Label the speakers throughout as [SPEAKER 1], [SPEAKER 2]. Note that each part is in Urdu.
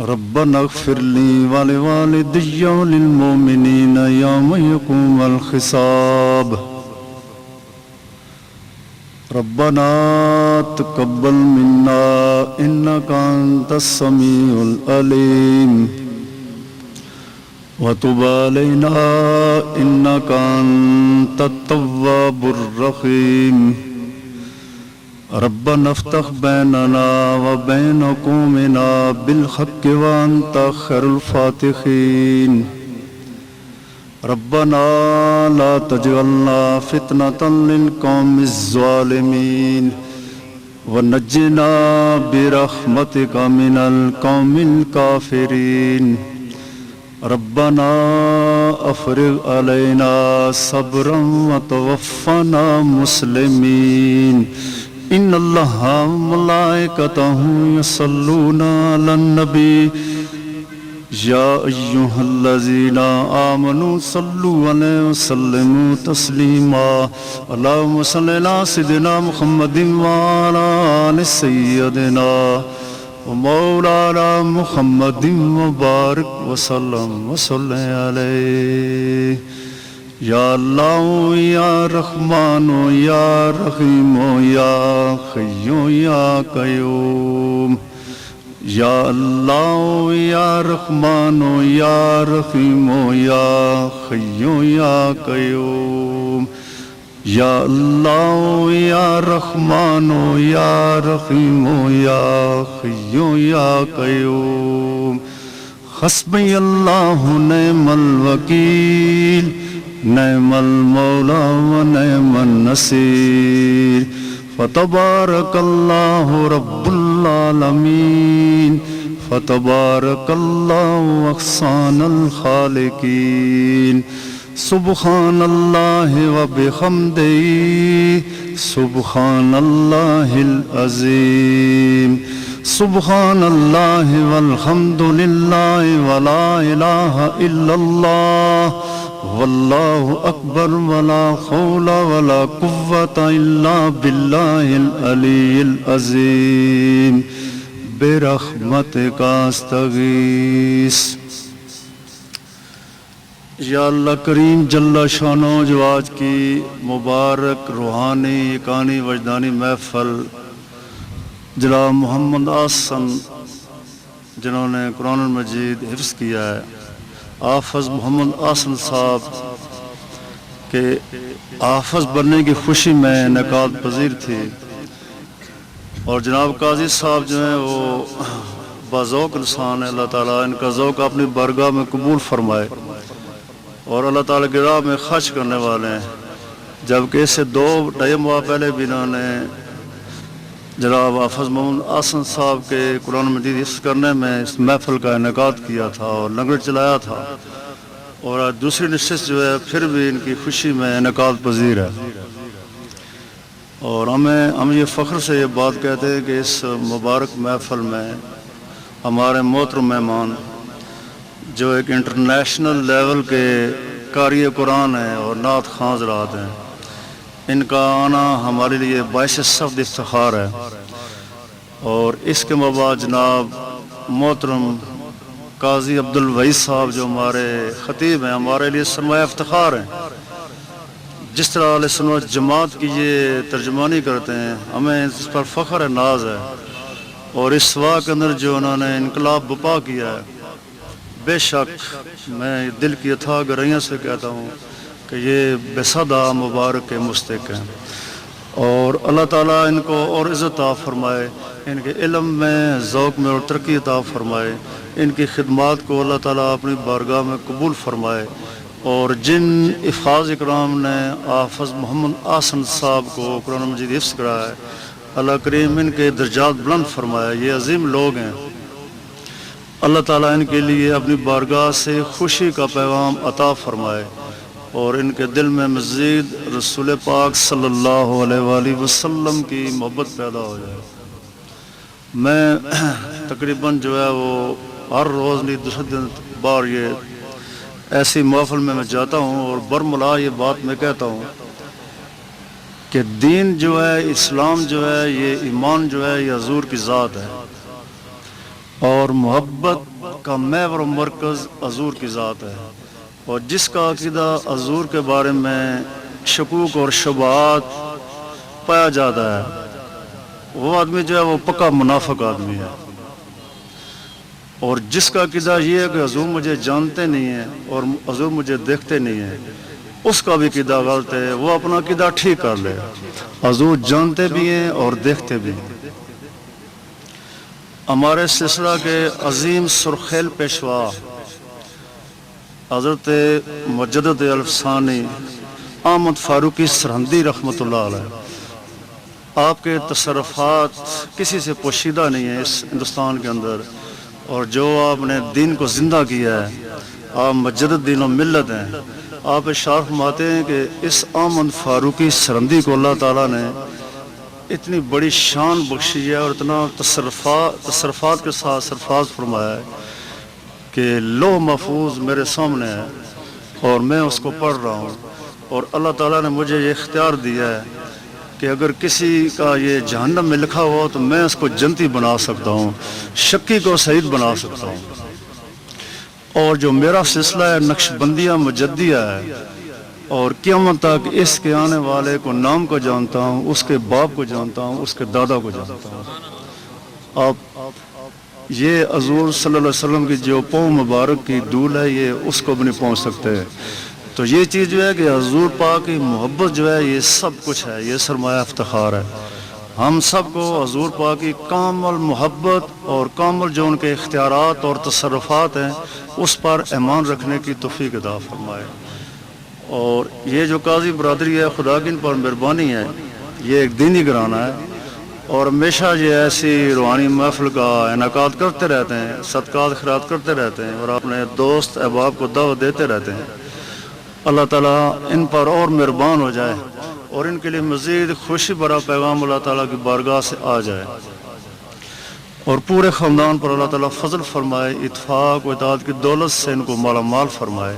[SPEAKER 1] ربنا اغفر لي ولوالدي وللمؤمنين يوم يقوم الحساب ربنا تقبل منا إنك أنت السميع العليم وتب علينا إنك أنت التواب الرحيم ربنا افتح بيننا وبين قومنا بالحق وأنت خير الفاتحين ربنا لا تجعلنا فتنة للقوم الظالمين ونجنا برحمتك من القوم الكافرين ربنا افرغ علينا صبرا وتوفنا مسلمين ان الله وملائكته يصلون على النبي يا ايها الذين امنوا صلوا عليه وسلموا تسليما اللهم صل على سيدنا محمد وعلى ال سيدنا ومولانا محمد وبارك وسلم وصلى عليه یا اللہ یا رحمان یا رحیم یا حی یا قیوم یا اللہ یا رحمان یا رحیم یا حی یا قیوم یا اللہ یا رحمان یا رحیم یا حی یا قیوم حسبی اللہ نعم الوکیل نعم المولا ونعم النصير فتبارك الله رب العالمين فتبارك الله أحسن الخالقين سبحان الله وبحمده سبحان الله العظيم سبحان الله والحمد لله ولا إله إلا الله واللہ اکبر ولا حول ولا قوة الا باللہ العلی العظیم برحمتک استغیث یا اللہ کریم جل شانہ جو آج کی مبارک روحانی یقانی وجدانی محفل جناب محمد آسن جنہوں نے قرآن المجید حفظ کیا ہے حافظ محمد آسن صاحب کے حافظ بننے کی خوشی میں انعقاد پذیر تھی اور جناب قاضی صاحب جو ہیں وہ باذوق انسان ہے اللہ تعالیٰ ان کا ذوق اپنی بارگاہ میں قبول فرمائے اور اللہ تعالیٰ کی راہ میں خرچ کرنے والے ہیں جبکہ اس سے 2-2.5 ماہ پہلے بھی انہوں نے جناب حافظ محمد آسن صاحب کے قرآن مجید حفظ کرنے میں اس محفل کا انعقاد کیا تھا اور لنگر چلایا تھا اور آج دوسری نشست جو ہے پھر بھی ان کی خوشی میں انعقاد پذیر ہے اور ہم یہ فخر سے یہ بات کہتے ہیں کہ اس مبارک محفل میں ہمارے محترم مہمان جو ایک انٹرنیشنل لیول کے قاری قرآن ہیں اور نعت خواں حضرات ہیں ان کا آنا ہمارے لیے باعث سخت افتخار ہے اور اس کے بعد جناب محترم قاضی عبدالوحید صاحب جو ہمارے خطیب ہیں ہمارے لیے سرمایہ افتخار ہیں جس طرح علیہ سنت جماعت کی یہ ترجمانی کرتے ہیں ہمیں اس پر فخر ہے ناز ہے اور اس واقع کے اندر جو انہوں نے انقلاب بپا کیا ہے بے شک میں دل کی اتھاہ گہرائیوں سے کہتا ہوں کہ یہ بے صدا مبارک کے مستحق ہیں اور اللہ تعالیٰ ان کو اور عزت عطا فرمائے ان کے علم میں ذوق میں اور ترقی عطا فرمائے ان کی خدمات کو اللہ تعالیٰ اپنی بارگاہ میں قبول فرمائے اور جن حفاظ اکرام نے حافظ محمد آسن صاحب کو قرآن مجید حفظ کرایا ہے اللہ کریم ان کے درجات بلند فرمائے یہ عظیم لوگ ہیں اللہ تعالیٰ ان کے لیے اپنی بارگاہ سے خوشی کا پیغام عطا فرمائے اور ان کے دل میں مزید رسول پاک صلی اللہ علیہ وآلہ وسلم کی محبت پیدا ہو جائے میں تقریباً جو ہے وہ ہر روز نہیں دوسرے دن بار یہ ایسی محفل میں جاتا ہوں اور برملا یہ بات میں کہتا ہوں کہ دین جو ہے اسلام جو ہے یہ ایمان جو ہے یہ حضور کی ذات ہے اور محبت کا محور و مرکز حضور کی ذات ہے، اور جس کا عقیدہ حضور کے بارے میں شکوک اور شبہات پایا جاتا ہے وہ آدمی جو ہے وہ پکا منافق آدمی ہے۔ اور جس کا عقیدہ یہ ہے کہ حضور مجھے جانتے نہیں ہیں اور حضور مجھے دیکھتے نہیں ہیں، اس کا بھی عقیدہ غلط ہے، وہ اپنا عقیدہ ٹھیک کر لے۔ حضور جانتے بھی ہیں اور دیکھتے بھی ہیں۔ ہمارے سلسلہ کے عظیم سرخیل پیشوا حضرت مجدد الفسانی احمد فاروقی سرہندی رحمۃ اللہ علیہ، آپ کے تصرفات کسی سے پوشیدہ نہیں ہیں اس ہندوستان کے اندر، اور جو آپ نے دین کو زندہ کیا ہے، آپ مجدد دین و ملت ہیں۔ آپ ارشاد فرماتے ہیں کہ اس احمد فاروقی سرہندی کو اللہ تعالیٰ نے اتنی بڑی شان بخشی ہے اور اتنا تصرفات کے ساتھ سرفراز فرمایا ہے کہ لوح محفوظ میرے سامنے ہے اور میں اس کو پڑھ رہا ہوں، اور اللہ تعالیٰ نے مجھے یہ اختیار دیا ہے کہ اگر کسی کا یہ جہنم میں لکھا ہوا تو میں اس کو جنتی بنا سکتا ہوں، شکی کو سعید بنا سکتا ہوں۔ اور جو میرا سلسلہ ہے نقش بندیہ مجدیہ ہے، اور قیامت تک اس کے آنے والے کو نام کو جانتا ہوں، اس کے باپ کو جانتا ہوں، اس کے دادا کو جانتا ہوں۔ آپ یہ حضور صلی اللہ علیہ وسلم کی جو پاؤں مبارک کی دھول ہے یہ اس کو بھی نہیں پہنچ سکتے۔ تو یہ چیز جو ہے کہ حضور پاک کی محبت جو ہے یہ سب کچھ ہے، یہ سرمایہ افتخار ہے۔ ہم سب کو حضور پاک کی کامل محبت اور کامل جو ان کے اختیارات اور تصرفات ہیں اس پر ایمان رکھنے کی توفیق عطا فرمائے۔ اور یہ جو قاضی برادری ہے خدا کی ان پر مہربانی ہے، یہ ایک دینی گھرانہ ہے اور ہمیشہ یہ ایسی روحانی محفل کا انعقاد کرتے رہتے ہیں، صدقات خیرات کرتے رہتے ہیں اور اپنے دوست احباب کو دعوت دیتے رہتے ہیں۔ اللہ تعالیٰ ان پر اور مہربان ہو جائے اور ان کے لیے مزید خوشی بھرا پیغام اللہ تعالیٰ کی بارگاہ سے آ جائے، اور پورے خاندان پر اللہ تعالیٰ فضل فرمائے، اتفاق و اتحاد کی دولت سے ان کو مالا مال فرمائے،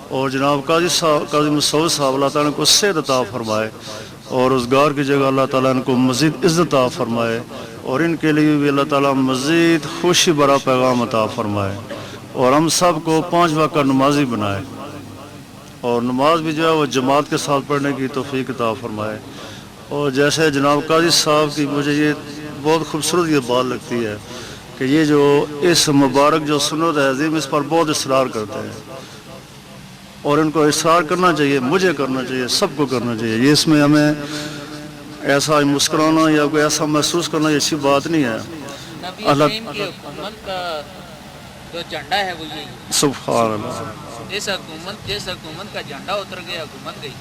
[SPEAKER 1] اور جناب قاضی مسعود صاحب اللہ تعالیٰ کو صحت عطا فرمائے، اور روزگار کی جگہ اللہ تعالیٰ ان کو مزید عزت عطا فرمائے، اور ان کے لیے بھی اللہ تعالیٰ مزید خوشی بھرا پیغام عطا فرمائے، اور ہم سب کو 5 وقت کا نمازی بنائے، اور نماز بھی جو ہے وہ جماعت کے ساتھ پڑھنے کی توفیق عطا فرمائے۔ اور جیسے جناب قاضی صاحب کی مجھے یہ بہت خوبصورت یہ بات لگتی ہے کہ یہ جو اس مبارک جو سنت ہے عظیم اس پر بہت اصرار کرتے ہیں، اور ان کو اصرار کرنا چاہیے، مجھے کرنا چاہیے، سب کو کرنا چاہیے۔ یہ اس میں ہمیں ایسا مسکرانا یا کوئی ایسا محسوس کرنا یہ اچھی بات نہیں ہے۔
[SPEAKER 2] نبی
[SPEAKER 1] اللہ
[SPEAKER 2] کریم کی حکومت کا جو جھنڈا ہے وہ یہی ہے۔
[SPEAKER 1] سبحان اللہ۔
[SPEAKER 2] جس حکومت کا جھنڈا اتر گیا حکومت گئی۔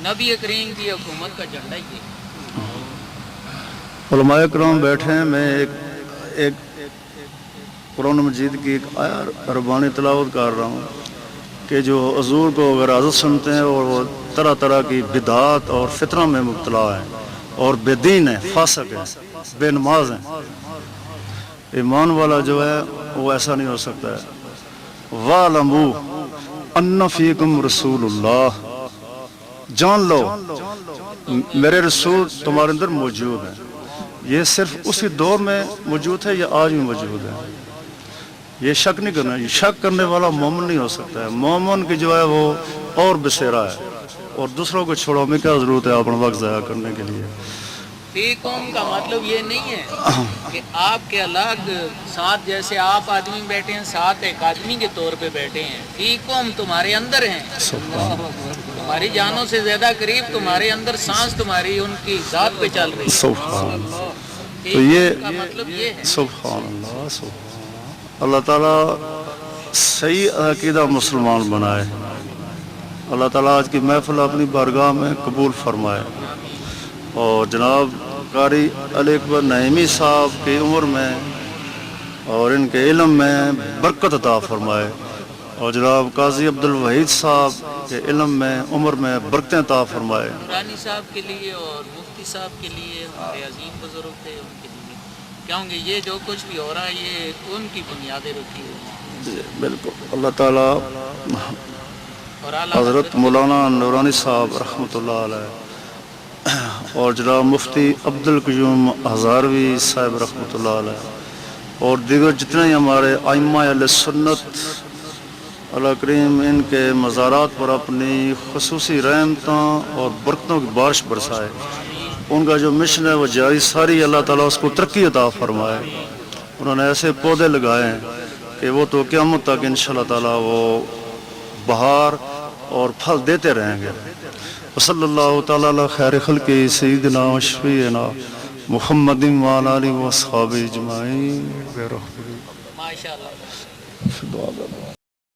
[SPEAKER 2] نبی کریم کی حکومت کا جھنڈا یہ ہے۔
[SPEAKER 1] علماء کرام بیٹھے ہیں، میں ایک قرآن مجید کی ایک آیت ربانی تلاوت کر رہا ہوں کہ جو حضور کو اگر حضرت سنتے ہیں اور وہ طرح طرح کی بدعات اور فتنہ میں مبتلا ہیں اور بے دین ہیں، فاسق ہیں، بے نماز ہیں، ایمان والا جو ہے وہ ایسا نہیں ہو سکتا ہے۔ وَاعْلَمُوا أَنَّ فِيكُمْ رَسُولُ اللَّهِ، جان لو میرے رسول تمہارے اندر موجود ہیں۔ یہ صرف اسی دور میں موجود ہے یا آج بھی موجود ہے، یہ شک نہیں کرنا۔ یہ شک کرنے والا مومن نہیں ہو سکتا ہے۔ مومن کی جو ہے وہ اور بسیرا ہے، اور دوسروں کو چھوڑو، میں کیا ضرورت ہے اپنا وقت ضائع کرنے کے لیے۔
[SPEAKER 2] فیکم کا مطلب یہ نہیں ہے کہ آپ کے الگ ساتھ جیسے آپ آدمی بیٹھے ہیں ساتھ ایک آدمی کے طور پہ بیٹھے ہیں۔ فیکم تمہارے اندر ہیں، تمہاری جانوں سے زیادہ قریب تمہارے اندر، سانس تمہاری ان کی ذات پہ چل رہی ہے۔
[SPEAKER 1] سبحان اللہ۔ تو
[SPEAKER 2] فیکم
[SPEAKER 1] یہ
[SPEAKER 2] کا مطلب یہ ہے۔
[SPEAKER 1] سبحان اللہ، سبحان اللہ تعالیٰ صحیح عقیدہ مسلمان بنائے۔ اللہ تعالیٰ آج کی محفل اپنی بارگاہ میں قبول فرمائے، اور جناب قاری علی اکبر نعیمی صاحب کی عمر میں اور ان کے علم میں برکت عطا فرمائے، اور جناب قاضی عبد الوحید صاحب کے علم میں عمر میں برکتیں عطا فرمائے۔
[SPEAKER 2] رانی صاحب کے لیے اور مفتی صاحب کے لیے ہمارے عظیم بزرگ تھے، ان کے لیے کہوں گے یہ جو کچھ بھی ہو رہا ہے یہ ان کی بنیادیں رکھی ہوئی ہیں۔
[SPEAKER 1] بالکل۔ اللہ تعالیٰ
[SPEAKER 2] اور اعلیٰ
[SPEAKER 1] حضرت مولانا نورانی صاحب رحمۃ اللہ علیہ اور جناب مفتی عبد القیوم ہزاروی صاحب رحمۃ اللہ علیہ اور دیگر جتنے ہی ہمارے ائمہ اہل سنت اللہ کریم ان کے مزارات پر اپنی خصوصی رحمتوں اور برکتوں کی بارش برسائے، ان کا جو مشن ہے وہ جاری ساری اللہ تعالیٰ اس کو ترقی عطا فرمائے۔ انہوں نے ایسے پودے لگائے ہیں کہ وہ تو قیامت تک انشاءاللہ تعالیٰ وہ بہار اور پھل دیتے رہیں گے۔ وصلی اللہ تعالیٰ علی خیر خلق سیدنا و شفیعنا محمد وعلی آلہ و اصحابہ اجمعین۔
[SPEAKER 2] ماشاءاللہ۔